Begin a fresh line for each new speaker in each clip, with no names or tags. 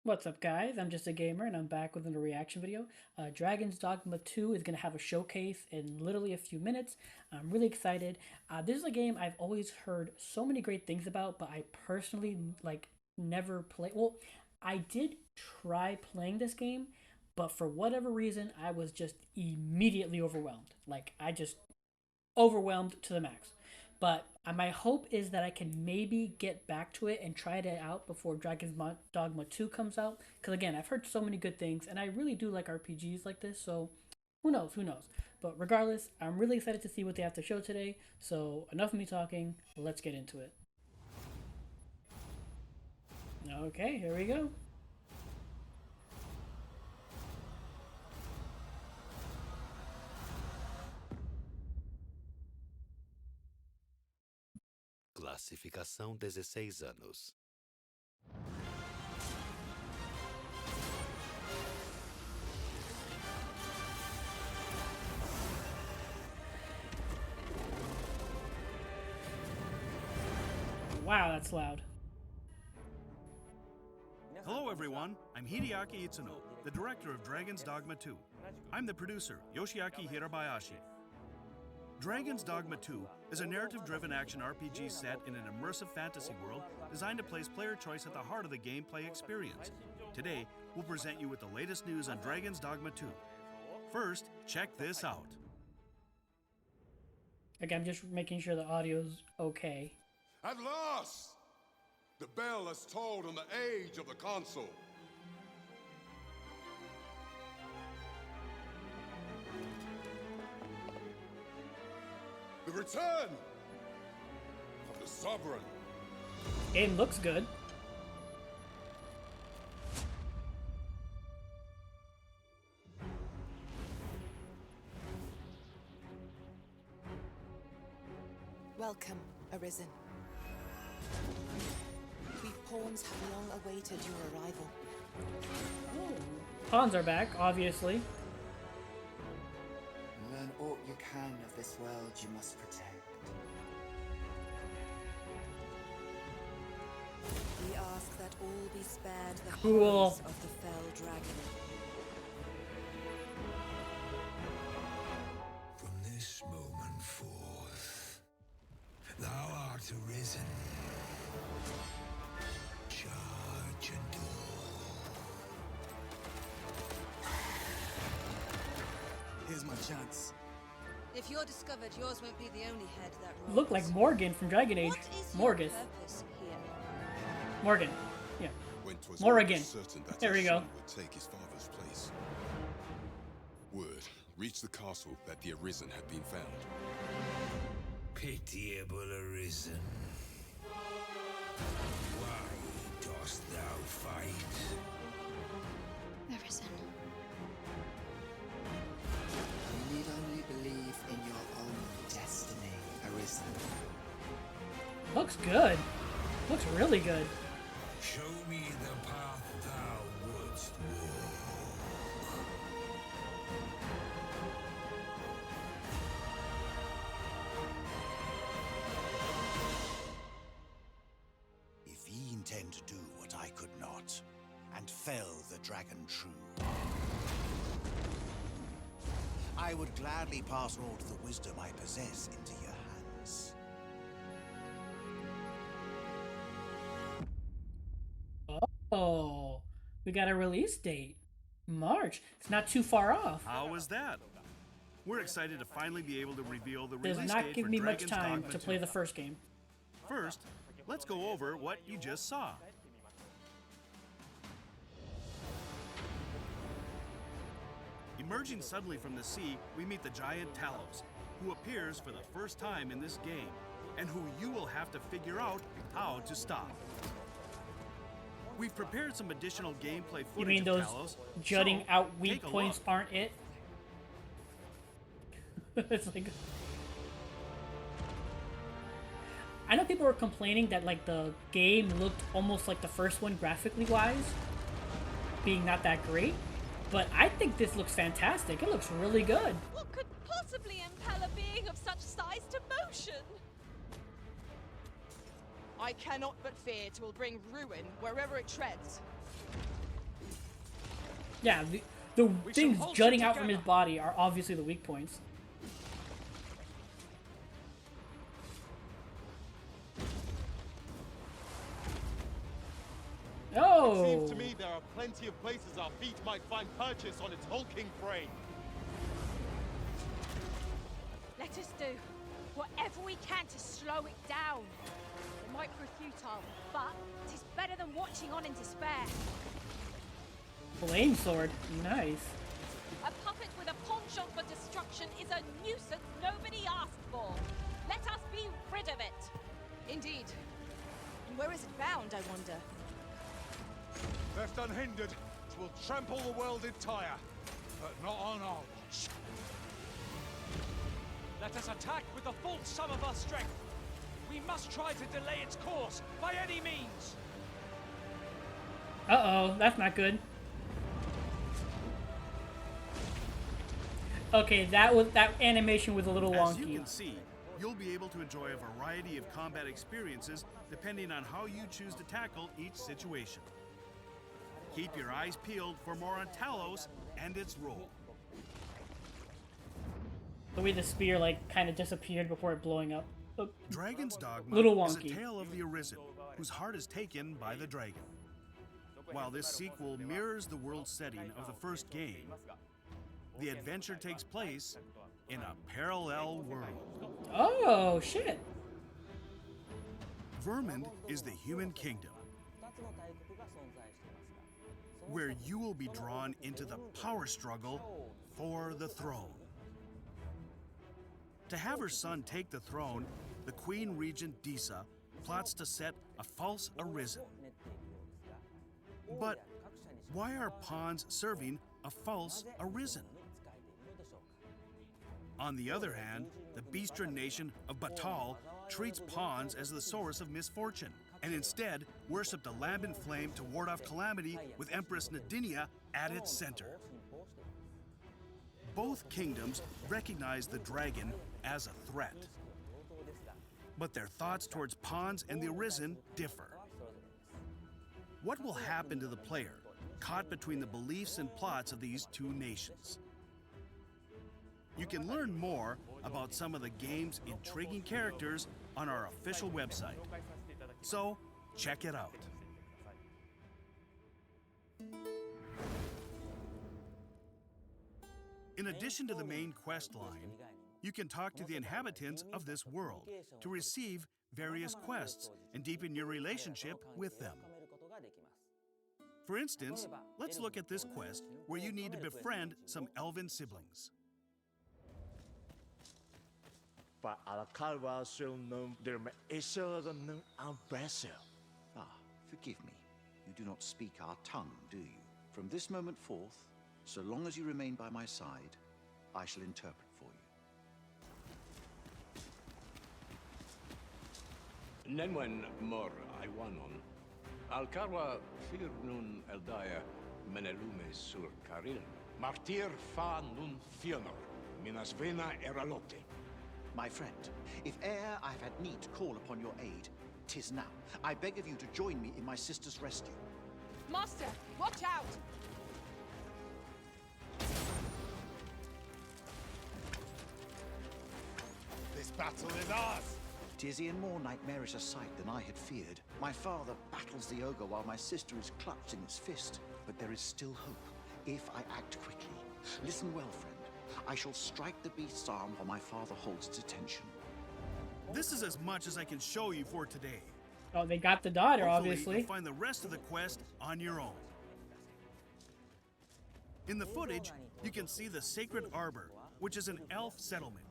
What's up, guys? I'm just a gamer, and I'm back with another reaction video. Dragon's Dogma 2 is going to have a showcase in literally a few minutes. I'm really excited. This is a game I've always heard so many great things about, but I personally never play. Well, I did try playing this game, but for whatever reason, I was just immediately overwhelmed. I just overwhelmed to the max. But my hope is that I can maybe get back to it and try it out before Dogma 2 comes out. Because again, I've heard so many good things, and I really do like RPGs like this, so who knows, who knows. But regardless, I'm really excited to see what they have to show today. So enough of me talking, let's get into it. Okay, here we go.
Classificação 16 anos.
Wow, that's loud.
Hello everyone, I'm Hideaki Itsuno, the director of Dragon's Dogma 2. I'm the producer, Yoshiaki Hirabayashi. Dragon's Dogma 2 is a narrative-driven action RPG set in an immersive fantasy world designed to place player choice at the heart of the gameplay experience. Today, we'll present you with the latest news on Dragon's Dogma 2. First, check this out.
Okay, I'm just making sure the audio's okay.
At last! The bell has tolled on the age of the console. The return of the Sovereign.
Game looks good.
Welcome, Arisen. We pawns have long awaited your arrival.
Oh. Pawns are back, obviously.
Learn all you can of this world you must protect.
We ask that all be spared the
Cool.
horrors of the fell dragon.
From this moment forth, thou art arisen. Charge and all.
Here's my chance.
If you're discovered, yours won't be the only head that rolls.
Look like Morgan from Dragon Age.
What is
Morgus.
your purpose here?
Morgan. Yeah.
When 'twas
Morrigan.
almost certain that
There we
his
go.
son would take his father's place. Word reached the castle that the Arisen had been found.
Pitiable arisen. Why dost thou fight?
Arisen.
You need only believe in your own destiny, Arisen.
Looks good. Looks really good.
Show me the path thou wouldst walk.
If ye intend to do what I could not, and fell the dragon true, I would gladly pass all the wisdom I possess into your hands.
Oh, we got a release date. March. It's not too far off.
How was that? We're excited to finally be able to reveal the
Does
release
not
date
give
for
me much
Dragon's
time
Dogma
to
2.
play the first game.
First, let's go over what you just saw. Emerging suddenly from the sea, we meet the giant Talos, who appears for the first time in this game, and who you will have to figure out how to stop. We've prepared some additional gameplay footage
You mean
of
those
Talos,
jutting
so
out weak
take a
points
look.
aren't it? It's like, I know people were complaining that like the game looked almost like the first one graphically wise, being not that great, but I think this looks fantastic. It looks really good.
What could possibly impel a being of such size to motion?
I cannot but fear it will bring ruin wherever it treads.
Yeah, the things jutting out from his body are obviously the weak points. Oh!
It seems to me there are plenty of places our feet might find purchase on its hulking frame.
Let us do whatever we can to slow it down. It might prove futile, but it is better than watching on in despair.
Flame sword, nice.
A puppet with a penchant for destruction is a nuisance nobody asked for. Let us be rid of it.
Indeed. And where is it bound, I wonder?
Left unhindered, it will trample the world entire, but not on our watch.
Let us attack with the full sum of our strength. We must try to delay its course by any means.
Uh-oh, that's not good. Okay, that animation was a little wonky.
As you can see, you'll be able to enjoy a variety of combat experiences depending on how you choose to tackle each situation. Keep your eyes peeled for more on Talos and its role.
The way the spear like kind of disappeared before it blowing up.
Dragon's Dogma
Little
is a
wonky.
tale of the Arisen, whose heart is taken by the dragon. While this sequel mirrors the world setting of the first game, the adventure takes place in a parallel world.
Oh, shit.
Vermund is the human kingdom, where you will be drawn into the power struggle for the throne. To have her son take the throne, the Queen Regent Disa plots to set a false Arisen. But why are pawns serving a false Arisen? On the other hand, the Beastren nation of Batal treats pawns as the source of misfortune, and instead worship the lambent flame to ward off calamity with Empress Nadinia at its center. Both kingdoms recognize the dragon as a threat, but their thoughts towards pawns and the Arisen differ. What will happen to the player caught between the beliefs and plots of these two nations? You can learn more about some of the game's intriguing characters on our official website, so check it out. In addition to the main quest line, you can talk to the inhabitants of this world to receive various quests and deepen your relationship with them. For instance, let's look at this quest where you need to befriend some elven siblings.
Forgive me. You do not speak our tongue, do you? From this moment forth, so long as you remain by my side, I shall interpret for you.
Nenwen mor Iwanon. Alcarwa fir nun eldaya menelume sur caril. Martir fa nun fionor. Minas vena eralote.
My friend, if e'er I've had need to call upon your aid, 'tis now. I beg of you to join me in my sister's rescue.
Master, watch out!
This battle is ours!
'Tis e'en more nightmarish a sight than I had feared. My father battles the ogre while my sister is clutched in his fist. But there is still hope, if I act quickly. Listen well, friend. I shall strike the beast's arm while my father holds its attention.
This is as much as I can show you for today.
Oh, they got the daughter,
Hopefully,
obviously.
you'll find the rest of the quest on your own. In the footage, you can see the Sacred Arbor, which is an elf settlement.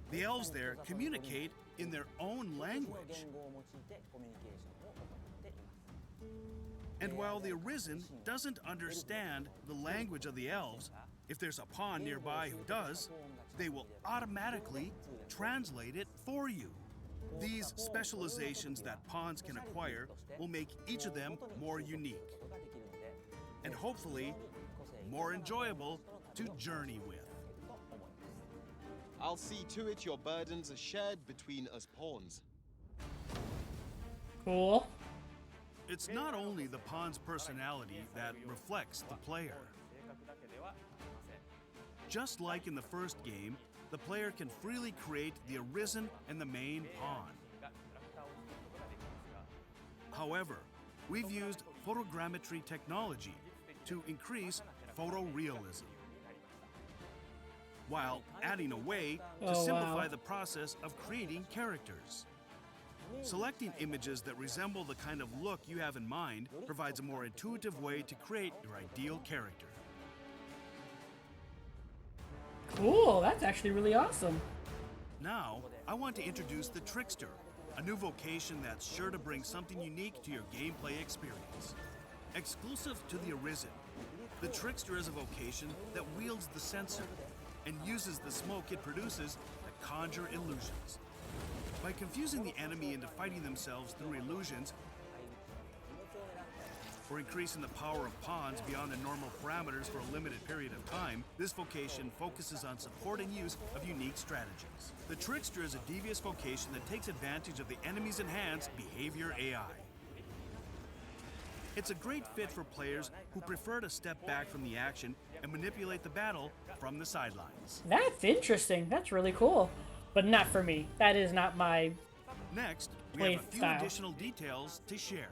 The elves there communicate in their own language. And while the Arisen doesn't understand the language of the elves, if there's a pawn nearby who does, they will automatically translate it for you. These specializations that pawns can acquire will make each of them more unique, and hopefully more enjoyable to journey with.
I'll see to it your burdens are shared between us pawns.
Cool.
It's not only the pawn's personality that reflects the player. Just like in the first game, the player can freely create the Arisen and the main pawn. However, we've used photogrammetry technology to increase photorealism, while adding a way to simplify the process of creating characters. Selecting images that resemble the kind of look you have in mind provides a more intuitive way to create your ideal character.
Cool, that's actually really awesome.
Now, I want to introduce the Trickster, a new vocation that's sure to bring something unique to your gameplay experience. Exclusive to the Arisen, the Trickster is a vocation that wields the censer and uses the smoke it produces to conjure illusions. By confusing the enemy into fighting themselves through illusions, or increasing the power of pawns beyond the normal parameters for a limited period of time, this vocation focuses on support and use of unique strategies. The Trickster is a devious vocation that takes advantage of the enemy's enhanced behavior AI. It's a great fit for players who prefer to step back from the action and manipulate the battle from the sidelines.
That's interesting. That's really cool. But not for me. That is not my
Next, we have a few additional details to share.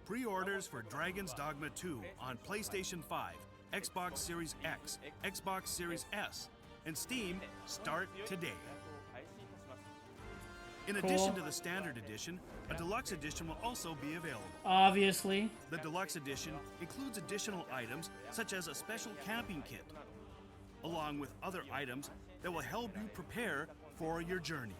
Pre-orders for Dragon's Dogma 2 on PlayStation 5, Xbox Series X, Xbox Series S, and Steam start today. In addition to the Standard Edition, a Deluxe Edition will also be available.
Obviously.
The Deluxe Edition includes additional items such as a special camping kit, along with other items that will help you prepare for your journey.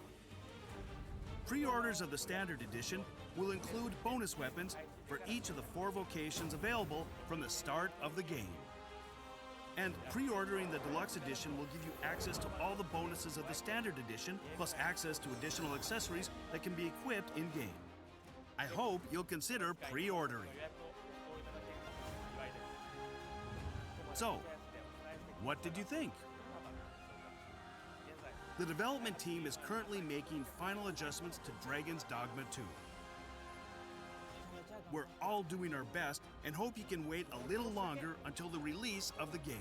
Pre-orders of the Standard Edition will include bonus weapons for each of the 4 vocations available from the start of the game. And pre-ordering the Deluxe Edition will give you access to all the bonuses of the Standard Edition, plus access to additional accessories that can be equipped in-game. I hope you'll consider pre-ordering. So, what did you think? The development team is currently making final adjustments to Dragon's Dogma 2. We're all doing our best and hope you can wait a little longer until the release of the game.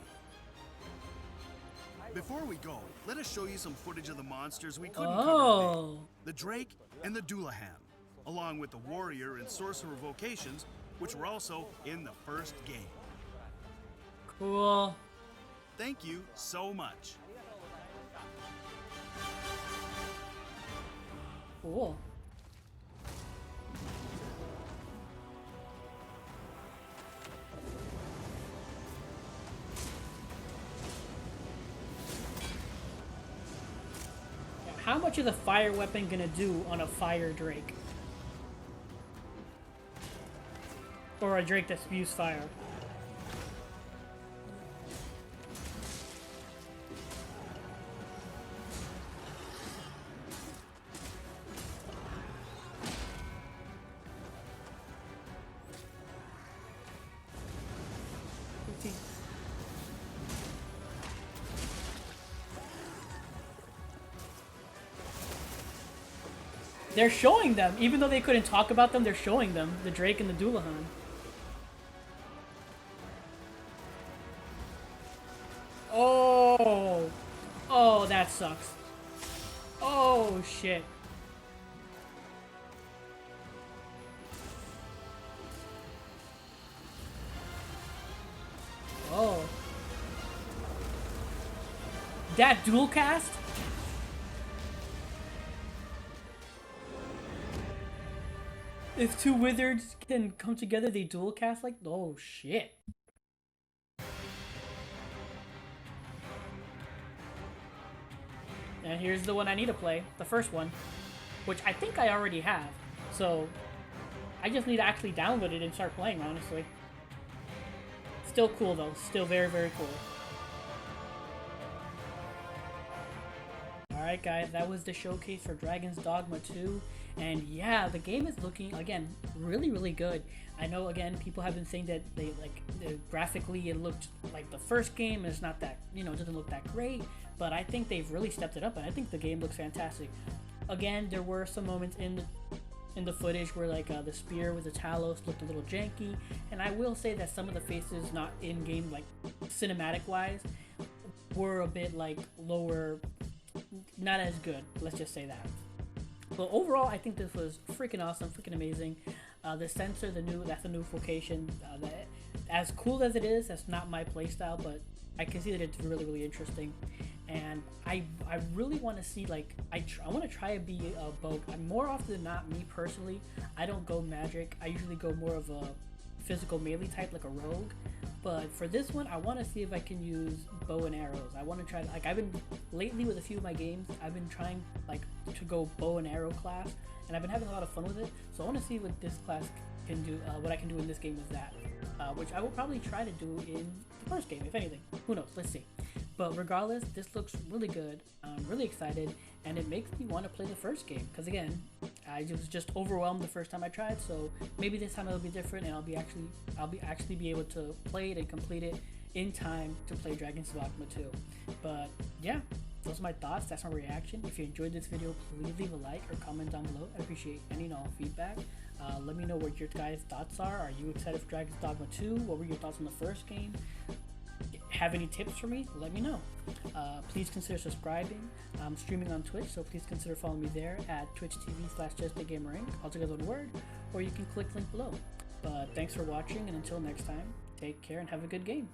Before we go, let us show you some footage of the monsters we couldn't cover today. The Drake and the Dullahan, along with the Warrior and Sorcerer vocations, which were also in the first game.
Cool.
Thank you so much.
Cool. How much is a fire weapon gonna do on a fire Drake? Or a Drake that spews fire? They're showing them, even though they couldn't talk about them, they're showing them, the Drake and the Dullahan. Oh! Oh, that sucks. Oh, shit. Oh. That dual cast? If 2 wizards can come together, they dual cast like, oh shit. And here's the one I need to play, the first one, which I think I already have. So I just need to actually download it and start playing, honestly. Still cool though, still very, very cool. Alright guys, that was the showcase for Dragon's Dogma 2. And yeah, the game is looking, again, really, really good. I know, again, people have been saying that they, graphically it looked like the first game. It's not that, it doesn't look that great. But I think they've really stepped it up, and I think the game looks fantastic. Again, there were some moments in in the footage where like the spear with the Talos looked a little janky, and I will say that some of the faces not in game, like cinematic wise, were a bit like lower, not as good. Let's just say that. But overall, I think this was freaking awesome, freaking amazing. The sensor, that's a new vocation. As cool as it is, that's not my playstyle, but I can see that it's really, really interesting. And I really want to see, like, I want to try to be a bow. More often than not, me personally, I don't go magic. I usually go more of a physical melee type, like a rogue. But for this one, I want to see if I can use bow and arrows. I want to try, like, I've been lately with a few of my games, I've been trying like to go bow and arrow class, and I've been having a lot of fun with it. So I want to see what this class can do, what I can do in this game with that, which I will probably try to do in the first game, if anything. Who knows? Let's see. But regardless, this looks really good. I'm really excited, and it makes me want to play the first game. Because again, I was just overwhelmed the first time I tried. So maybe this time it'll be different, and I'll be actually be able to play it and complete it in time to play Dragon's Dogma 2. But yeah, those are my thoughts. That's my reaction. If you enjoyed this video, please leave a like or comment down below. I appreciate any and all feedback. Let me know what your guys' thoughts are. Are you excited for Dragon's Dogma 2? What were your thoughts on the first game? Have any tips for me? Let me know. Please consider subscribing. I'm streaming on Twitch, so please consider following me there at twitch.tv/JustAGamerInc, all together one word, or you can click link below. But thanks for watching, and until next time, take care and have a good game.